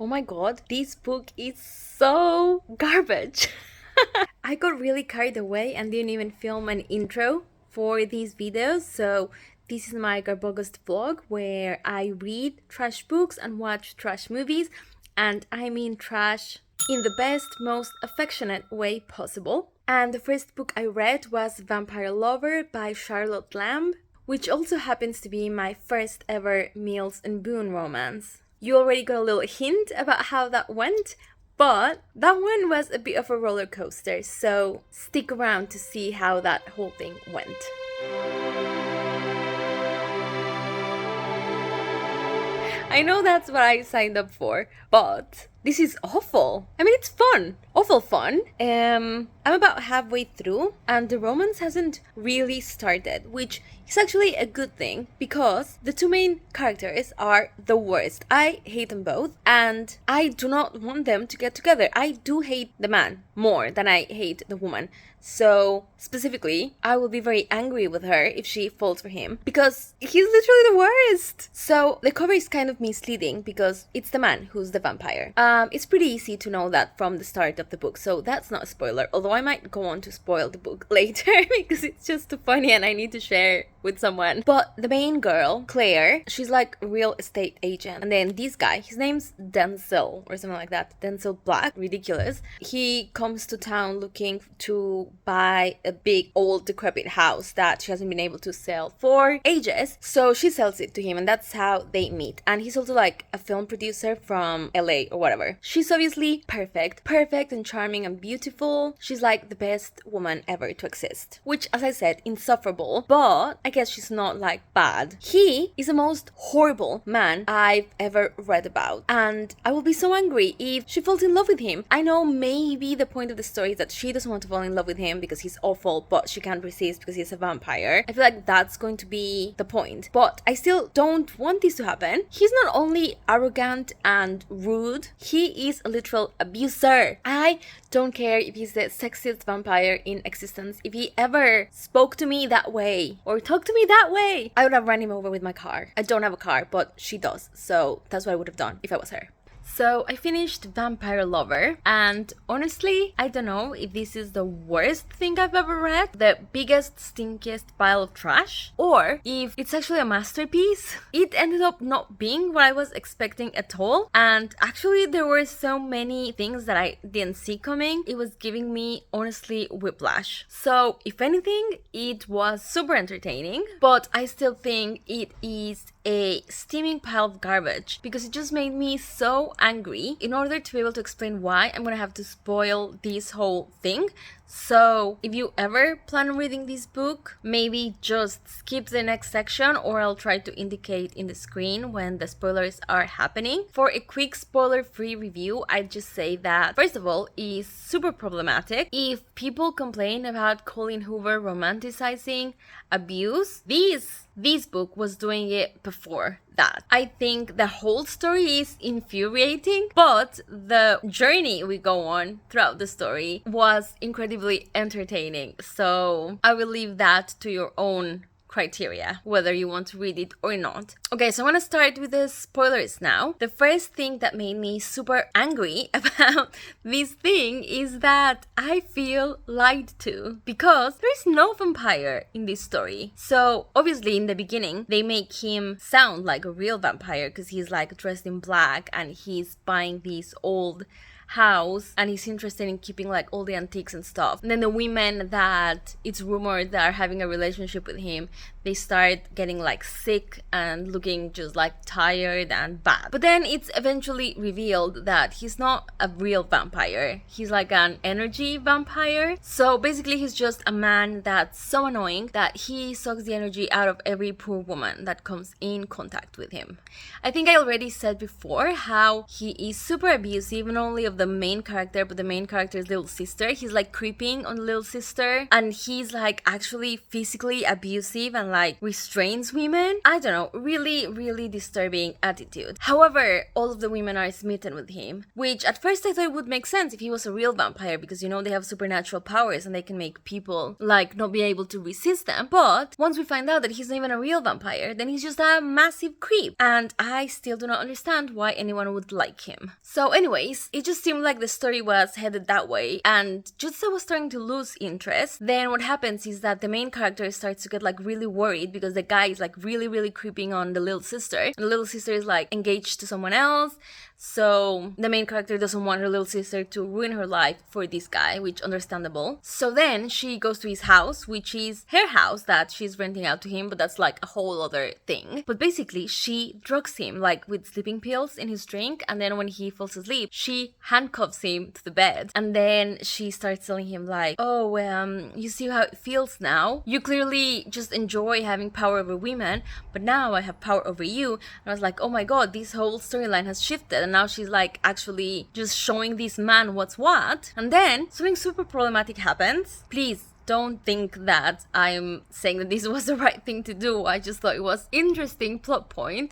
Oh my god, this book is so garbage. I got really carried away and didn't even film an intro for these videos, so this is my GarbAugust vlog where I read trash books and watch trash movies, and I mean trash in the best, most affectionate way possible. And the first book I read was Vampire Lover by Charlotte Lamb, which also happens to be my first ever Mills and Boon romance. You already got a little hint about how that went, but that one was a bit of a roller coaster, so stick around to see how that whole thing went. I know that's what I signed up for, but this is awful. I mean, it's fun. Awful fun. I'm about halfway through and the romance hasn't really started, which is actually a good thing because the two main characters are the worst. I hate them both and I do not want them to get together. I do hate the man more than I hate the woman. So, specifically, I will be very angry with her if she falls for him because he's literally the worst. So, the cover is kind of misleading because it's the man who's the vampire. It's pretty easy to know that from the start of the book, so that's not a spoiler, although I might go on to spoil the book later because it's just too funny and I need to share with someone. But the main girl, Claire, she's like a real estate agent. And then this guy, his name's Denzel or something like that. Denzel Black, ridiculous. He comes to town looking to buy a big old decrepit house that she hasn't been able to sell for ages. So she sells it to him and that's how they meet. And he's also like a film producer from LA or whatever. She's obviously perfect and charming and beautiful. She's like the best woman ever to exist. Which, as I said, insufferable, but I guess she's not like bad. He is the most horrible man I've ever read about. And I will be so angry if she falls in love with him. I know maybe the point of the story is that she doesn't want to fall in love with him because he's awful, but she can't resist because he's a vampire. I feel like that's going to be the point. But I still don't want this to happen. He's not only arrogant and rude, he is a literal abuser. I don't care if he's the sexiest vampire in existence. If he ever spoke to me that way or talked to me that way, I would have run him over with my car. I don't have a car, but she does. So that's what I would have done if I was her. So I finished Vampire Lover, and honestly, I don't know if this is the worst thing I've ever read, the biggest, stinkiest pile of trash, or if it's actually a masterpiece. It ended up not being what I was expecting at all, and actually there were so many things that I didn't see coming. It was giving me, honestly, whiplash. So if anything, it was super entertaining, but I still think it is a steaming pile of garbage because it just made me so angry. In order to be able to explain why, I'm gonna have to spoil this whole thing. So if you ever plan on reading this book, maybe just skip the next section or I'll try to indicate in the screen when the spoilers are happening. For a quick spoiler-free review, I'd just say that, first of all, is super problematic. If people complain about Colleen Hoover romanticizing abuse, this book was doing it before that. I think the whole story is infuriating, but the journey we go on throughout the story was incredibly entertaining. So I will leave that to your own criteria, whether you want to read it or not. Okay, so I'm gonna start with the spoilers now. The first thing that made me super angry about this thing is that I feel lied to because there is no vampire in this story. So obviously in the beginning they make him sound like a real vampire because he's like dressed in black and he's buying these old house and he's interested in keeping like all the antiques and stuff. And then the women that it's rumored that are having a relationship with him, they start getting like sick and looking just like tired and bad. But then it's eventually revealed that he's not a real vampire. He's like an energy vampire. So basically he's just a man that's so annoying that he sucks the energy out of every poor woman that comes in contact with him. I think I already said before how he is super abusive, not only of the main character, but the main character's little sister. He's like creeping on the little sister and he's like actually physically abusive and like restrains women. I don't know, really, really disturbing attitude. However, all of the women are smitten with him, which at first I thought would make sense if he was a real vampire, because you know they have supernatural powers and they can make people like not be able to resist them. But once we find out that he's not even a real vampire, then he's just a massive creep, and I still do not understand why anyone would like him. So anyways, it just seemed like the story was headed that way, and just as I was starting to lose interest, then what happens is that the main character starts to get like really worried because the guy is like really creeping on the little sister, and the little sister is like engaged to someone else. So the main character doesn't want her little sister to ruin her life for this guy, which understandable. So then she goes to his house, which is her house that she's renting out to him, but that's like a whole other thing. But basically she drugs him like with sleeping pills in his drink, and then when he falls asleep, she handcuffs him to the bed, and then she starts telling him like, oh, you see how it feels now? You clearly just enjoy having power over women, but now I have power over you. And I was like, oh my god, this whole storyline has shifted, and now she's like actually just showing this man what's what. And then something super problematic happens. Please don't think that I'm saying that this was the right thing to do. I just thought it was interesting plot point.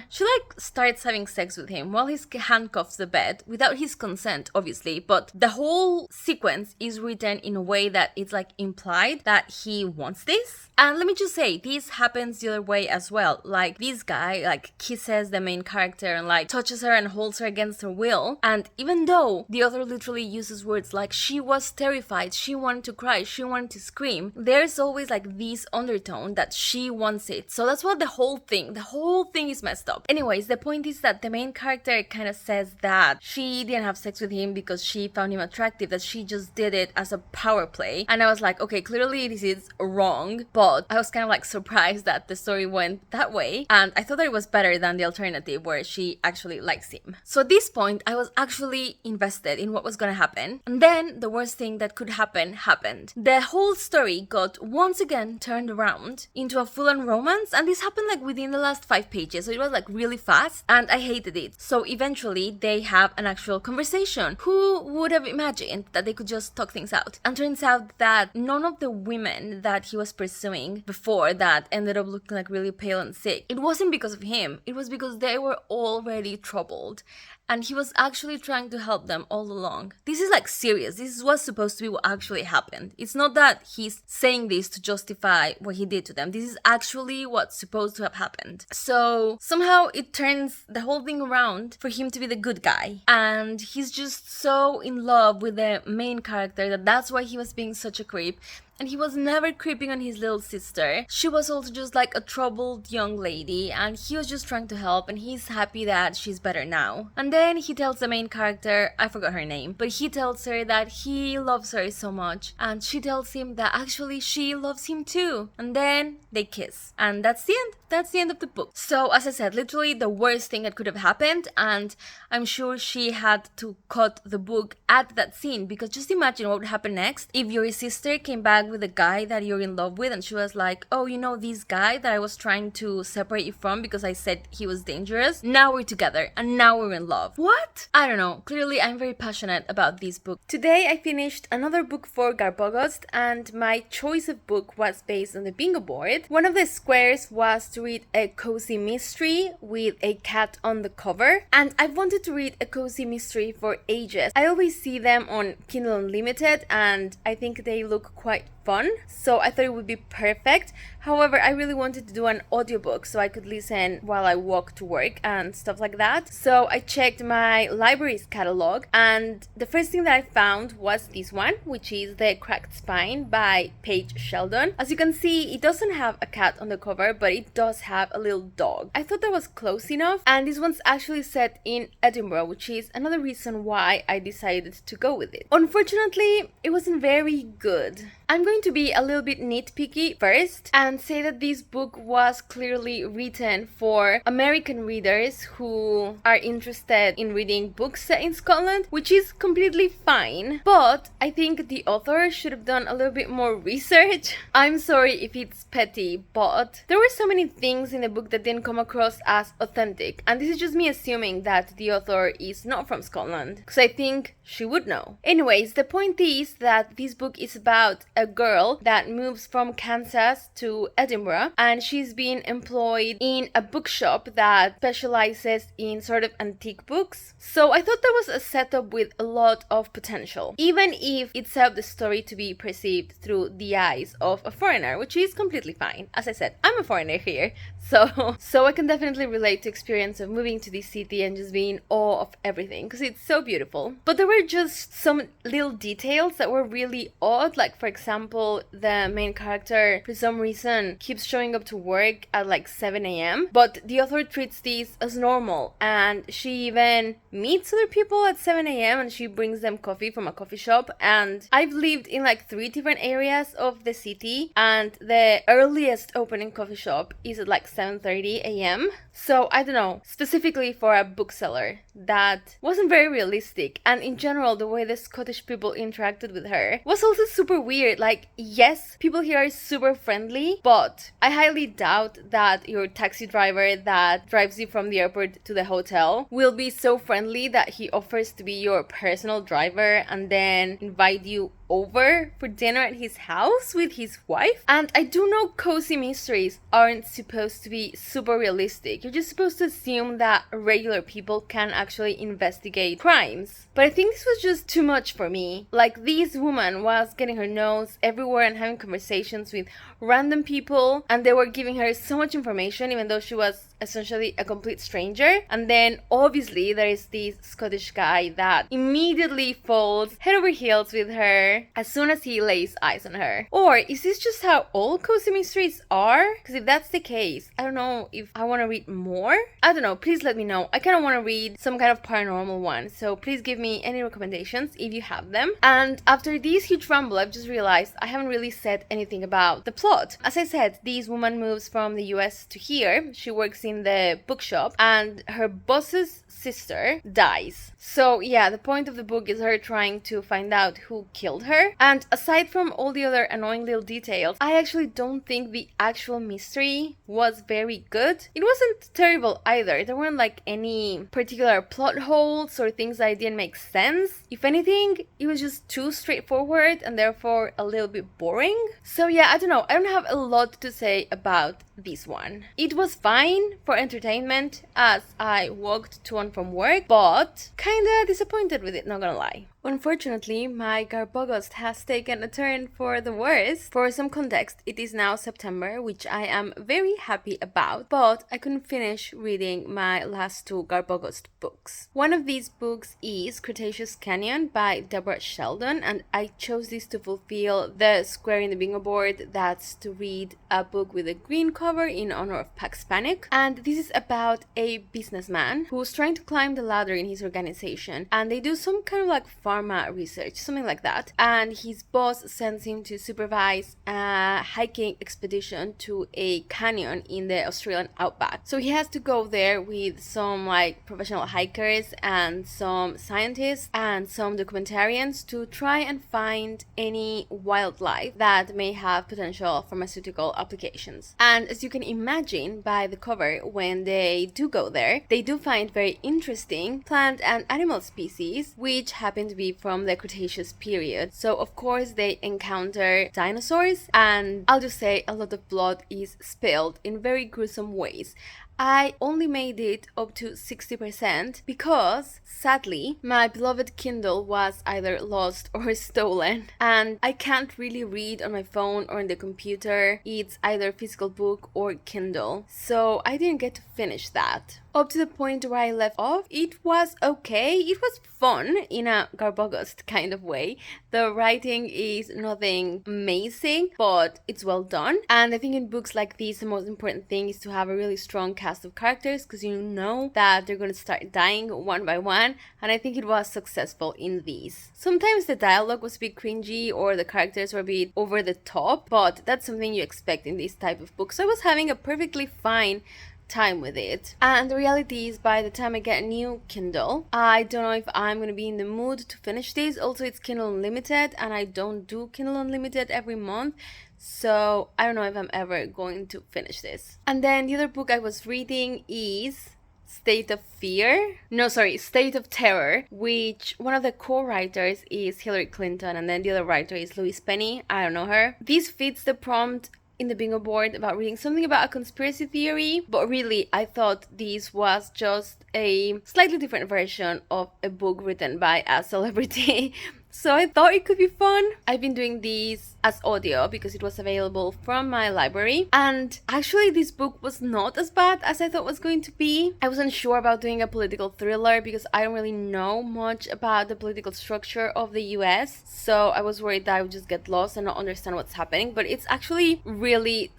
She like starts having sex with him while he's handcuffed to the bed without his consent, obviously, but the whole sequence is written in a way that it's like implied that he wants this. And let me just say, this happens the other way as well. Like, this guy like kisses the main character and like touches her and holds her against her will, and even though the author literally uses words like she was terrified, she wanted to cry, she wanted to scream, there's always like this undertone that she wants it. So that's what the whole thing is messed up. Anyways, the point is that the main character kind of says that she didn't have sex with him because she found him attractive, that she just did it as a power play. And I was like, okay, clearly this is wrong, but I was kind of like surprised that the story went that way, and I thought that it was better than the alternative where she actually likes him. So at this point I was actually invested in what was gonna happen, and then the worst thing that could happen happened. The whole story got once again turned around into a full-on romance, and this happened like within the last 5 pages, so it was like really fast, and I hated it. So eventually they have an actual conversation. Who would have imagined that they could just talk things out? And turns out that none of the women that he was pursuing before that ended up looking like really pale and sick. It wasn't because of him, it was because they were already troubled, and he was actually trying to help them all along. This is like serious. This is what's supposed to be what actually happened. It's not that he's saying this to justify what he did to them. This is actually what's supposed to have happened. So somehow it turns the whole thing around for him to be the good guy, and he's just so in love with the main character that that's why he was being such a creep. And he was never creeping on his little sister. She was also just like a troubled young lady, and he was just trying to help, and he's happy that she's better now. And then he tells the main character, I forgot her name, but he tells her that he loves her so much, and she tells him that actually she loves him too. And then they kiss, and that's the end. That's the end of the book. So as I said, literally the worst thing that could have happened, and I'm sure she had to cut the book at that scene, because just imagine what would happen next if your sister came back with a guy that you're in love with, and she was like, oh, you know this guy that I was trying to separate you from because I said he was dangerous? Now we're together and now we're in love. What? I don't know. Clearly I'm very passionate about this book. Today I finished another book for GarbAugust, and my choice of book was based on the bingo board. One of the squares was to read a cozy mystery with a cat on the cover, and I've wanted to read a cozy mystery for ages. I always see them on Kindle Unlimited and I think they look quite fun, so I thought it would be perfect. However, I really wanted to do an audiobook so I could listen while I walk to work and stuff like that. So I checked my library's catalog, and the first thing that I found was this one, which is The Cracked Spine by Paige Sheldon. As you can see, it doesn't have a cat on the cover, but it does have a little dog. I thought that was close enough, and this one's actually set in Edinburgh, which is another reason why I decided to go with it. Unfortunately, it wasn't very good. I'm going to be a little bit nitpicky first and say that this book was clearly written for American readers who are interested in reading books set in Scotland, which is completely fine, but I think the author should have done a little bit more research. I'm sorry if it's petty, but there were so many things in the book that didn't come across as authentic, and this is just me assuming that the author is not from Scotland, because I think she would know. Anyways, the point is that this book is about a girl that moves from Kansas to Edinburgh, and she's been employed in a bookshop that specializes in sort of antique books. So I thought that was a setup with a lot of potential, even if it set up the story to be perceived through the eyes of a foreigner, which is completely fine. As I said, I'm a foreigner here, so I can definitely relate to experience of moving to this city and just being in awe of everything, because it's so beautiful. But there were just some little details that were really odd, like for example, the main character for some reason keeps showing up to work at like 7 a.m. but the author treats this as normal, and she even meets other people at 7 a.m. and she brings them coffee from a coffee shop. And I've lived in like 3 different areas of the city, and the earliest opening coffee shop is at like 7:30 a.m. So I don't know, specifically for a bookseller, that wasn't very realistic. And in general, the way the Scottish people interacted with her was also super weird. Like, yes, people here are super friendly, but I highly doubt that your taxi driver that drives you from the airport to the hotel will be so friendly that he offers to be your personal driver and then invite you over for dinner at his house with his wife. And I do know cozy mysteries aren't supposed to be super realistic. You're just supposed to assume that regular people can actually investigate crimes. But I think this was just too much for me. Like, this woman was getting her nose everywhere and having conversations with random people, and they were giving her so much information even though she was essentially a complete stranger. And then obviously there is this Scottish guy that immediately falls head over heels with her as soon as he lays eyes on her. Or is this just how all cozy mysteries are? Because if that's the case, I don't know if I want to read more. I don't know, please let me know. I kind of want to read some kind of paranormal one, so please give me any recommendations if you have them. And after this huge ramble, I've just realized I haven't really said anything about the plot. As I said, this woman moves from the US to here. She works in the bookshop, and her boss's sister dies. So yeah, the point of the book is her trying to find out who killed her. And aside from all the other annoying little details, I actually don't think the actual mystery was very good. It wasn't terrible either. There weren't like any particular plot holes or things that didn't make sense. If anything, it was just too straightforward and therefore a little bit boring. So yeah, I don't know. I don't have a lot to say about this one. It was fine for entertainment as I walked to and from work, but kinda disappointed with it, not gonna lie. Unfortunately, my GarbAugust has taken a turn for the worse. For some context, it is now September, which I am very happy about, but I couldn't finish reading my last 2 GarbAugust books. One of these books is Cretaceous Canyon by Deborah Sheldon, and I chose this to fulfill the square in the bingo board, that's to read a book with a green cover in honor of Pax Panic. And this is about a businessman who's trying to climb the ladder in his organization, and they do some kind of like pharma research, something like that. And his boss sends him to supervise a hiking expedition to a canyon in the Australian outback. So he has to go there with some like professional hikers and some scientists and some documentarians to try and find any wildlife that may have potential pharmaceutical applications. And as you can imagine by the cover, when they do go there, they do find very interesting plant and animal species which happen to be from the Cretaceous period. So of course they encounter dinosaurs, and I'll just say a lot of blood is spilled in very gruesome ways. I only made it up to 60% because, sadly, my beloved Kindle was either lost or stolen, and I can't really read on my phone or on the computer. It's either physical book or Kindle, so I didn't get to finish that. Up to the point where I left off, it was okay. It was fun in a GarbAugust kind of way. The writing is nothing amazing, but it's well done. And I think in books like these, the most important thing is to have a really strong cast of characters, because you know that they're going to start dying one by one. And I think it was successful in these. Sometimes the dialogue was a bit cringy or the characters were a bit over the top, but that's something you expect in this type of book. So I was having a perfectly fine time with it. And the reality is, by the time I get a new Kindle, I don't know if I'm going to be in the mood to finish this. Also, it's Kindle Unlimited, and I don't do Kindle Unlimited every month, so I don't know if I'm ever going to finish this. And then the other book I was reading is State of Fear. No, sorry, State of Terror, which one of the co-writers is Hillary Clinton and then the other writer is Louise Penny. I don't know her. This fits the prompt in the bingo board about reading something about a conspiracy theory, but really I thought this was just a slightly different version of a book written by a celebrity. So I thought it could be fun. I've been doing these as audio because it was available from my library. And actually this book was not as bad as I thought it was going to be. I wasn't sure about doing a political thriller because I don't really know much about the political structure of the US. So I was worried that I would just get lost and not understand what's happening. But it's actually really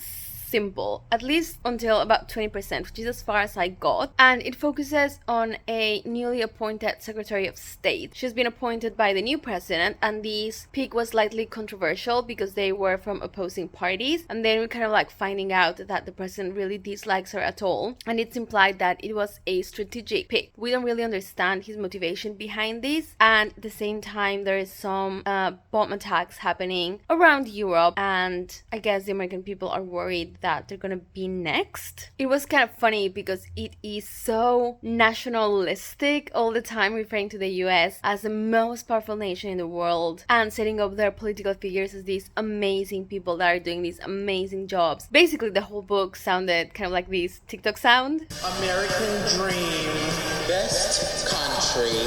simple, at least until about 20%, which is as far as I got. And it focuses on a newly appointed Secretary of State. She's been appointed by the new president, and this pick was slightly controversial because they were from opposing parties. And then we're kind of like finding out that the president really dislikes her at all. And it's implied that it was a strategic pick. We don't really understand his motivation behind this. And at the same time, there is some bomb attacks happening around Europe. And I guess the American people are worried that they're gonna be next. It was kind of funny because it is so nationalistic all the time, referring to the US as the most powerful nation in the world and setting up their political figures as these amazing people that are doing these amazing jobs. Basically the whole book sounded kind of like this TikTok sound. American dream, best country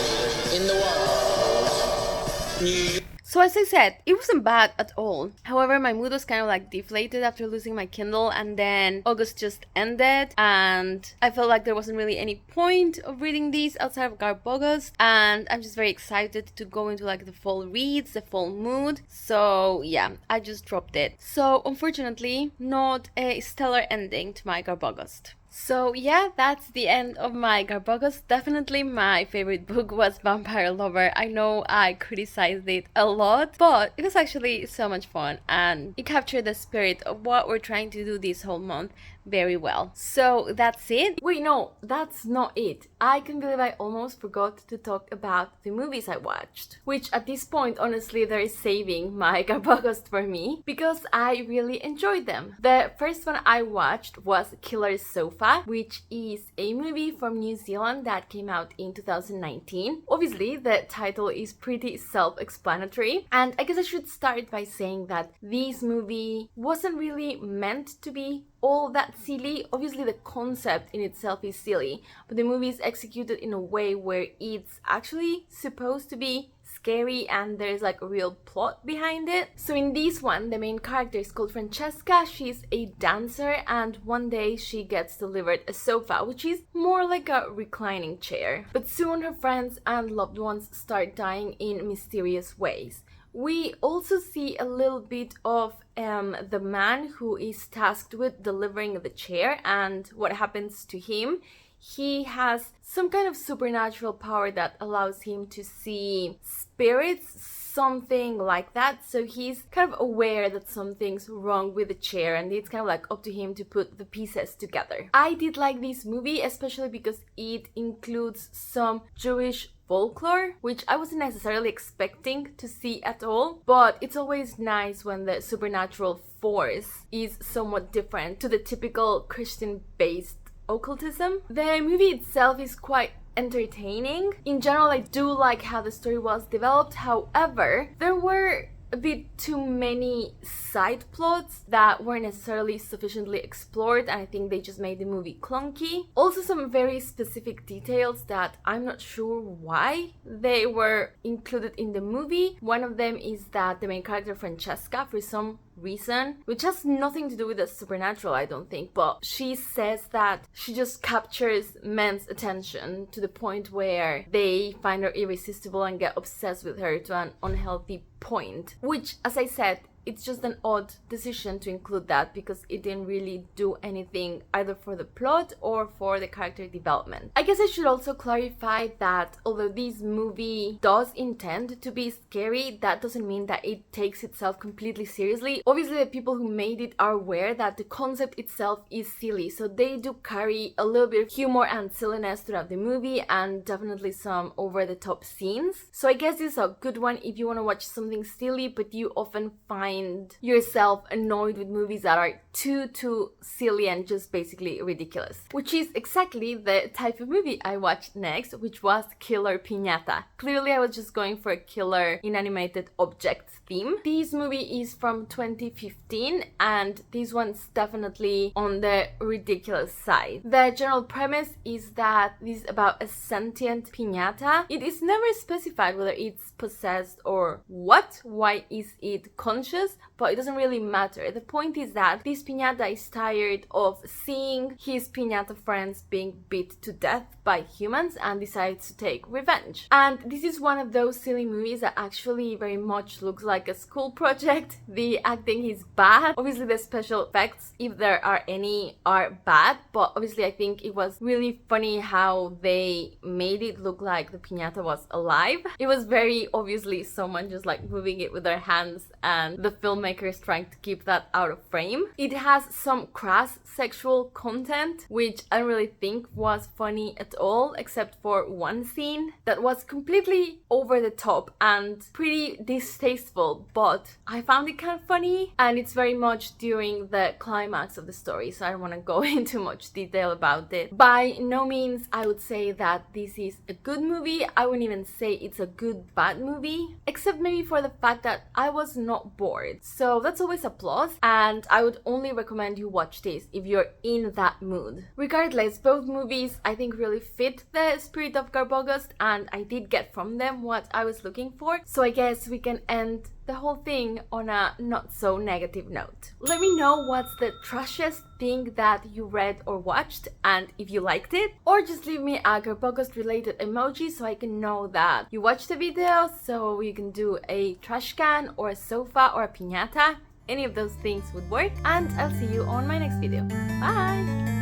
in the world. New York. So as I said, it wasn't bad at all. However, my mood was kind of like deflated after losing my Kindle, and then August just ended and I felt like there wasn't really any point of reading these outside of GarbAugust, and I'm just very excited to go into like the fall reads, the fall mood. So yeah, I just dropped it. So unfortunately, not a stellar ending to my GarbAugust. So yeah, that's the end of my GarbAugust. Definitely my favorite book was Vampire Lover. I know I criticized it a lot, but it was actually so much fun and it captured the spirit of what we're trying to do this whole month very well. So that's it. Wait, no, that's not it. I can believe I almost forgot to talk about the movies I watched, which at this point, honestly, they're saving my GarbAugust for me because I really enjoyed them. The first one I watched was Killer's Sofa, which is a movie from New Zealand that came out in 2019. Obviously, the title is pretty self-explanatory, and I guess I should start by saying that this movie wasn't really meant to be all that silly. Obviously the concept in itself is silly, but the movie is executed in a way where it's actually supposed to be scary and there's like a real plot behind it. So in this one, the main character is called Francesca. She's a dancer and one day she gets delivered a sofa, which is more like a reclining chair. But soon her friends and loved ones start dying in mysterious ways. We also see a little bit of the man who is tasked with delivering the chair and what happens to him. He has some kind of supernatural power that allows him to see spirits, something like that. So he's kind of aware that something's wrong with the chair and it's kind of like up to him to put the pieces together. I did like this movie, especially because it includes some Jewish folklore, which I wasn't necessarily expecting to see at all, but it's always nice when the supernatural force is somewhat different to the typical Christian-based occultism. The movie itself is quite entertaining. In general, I do like how the story was developed. However, there were a bit too many side plots that weren't necessarily sufficiently explored, and I think they just made the movie clunky. Also some very specific details that I'm not sure why they were included in the movie. One of them is that the main character Francesca, for some reason, which has nothing to do with the supernatural, I don't think, but she says that she just captures men's attention to the point where they find her irresistible and get obsessed with her to an unhealthy point, which, as I said, it's just an odd decision to include that because it didn't really do anything either for the plot or for the character development. I guess I should also clarify that although this movie does intend to be scary, that doesn't mean that it takes itself completely seriously. Obviously, the people who made it are aware that the concept itself is silly, so they do carry a little bit of humor and silliness throughout the movie and definitely some over-the-top scenes. So I guess this is a good one if you want to watch something silly but you often find find yourself annoyed with movies that are too silly and just basically ridiculous. Which is exactly the type of movie I watched next, which was Killer Piñata. Clearly I was just going for a killer inanimated objects theme. This movie is from 2015 and this one's definitely on the ridiculous side. The general premise is that this is about a sentient piñata. It is never specified whether it's possessed or what. Why is it conscious? But it doesn't really matter. The point is that this piñata is tired of seeing his piñata friends being beat to death by humans and decides to take revenge. And this is one of those silly movies that actually very much looks like a school project. The acting is bad. Obviously the special effects, if there are any, are bad, but obviously I think it was really funny how they made it look like the piñata was alive. It was very obviously someone just like moving it with their hands and the filmmakers trying to keep that out of frame. It has some crass sexual content, which I don't really think was funny at all, except for one scene that was completely over the top and pretty distasteful, but I found it kind of funny, and it's very much during the climax of the story, so I don't want to go into much detail about it. By no means I would say that this is a good movie. I wouldn't even say it's a good bad movie, except maybe for the fact that I was not bored, so that's always a plus, and I would only recommend you watch this if you're in that mood. Regardless, both movies I think really fit the spirit of GarbAugust, and I did get from them what I was looking for, so I guess we can end the whole thing on a not so negative note. Let me know what's the trashiest thing that you read or watched and if you liked it, or just leave me a GarbAugust related emoji so I can know that you watched the video, so you can do a trash can or a sofa or a piñata. Any of those things would work, and I'll see you on my next video. Bye!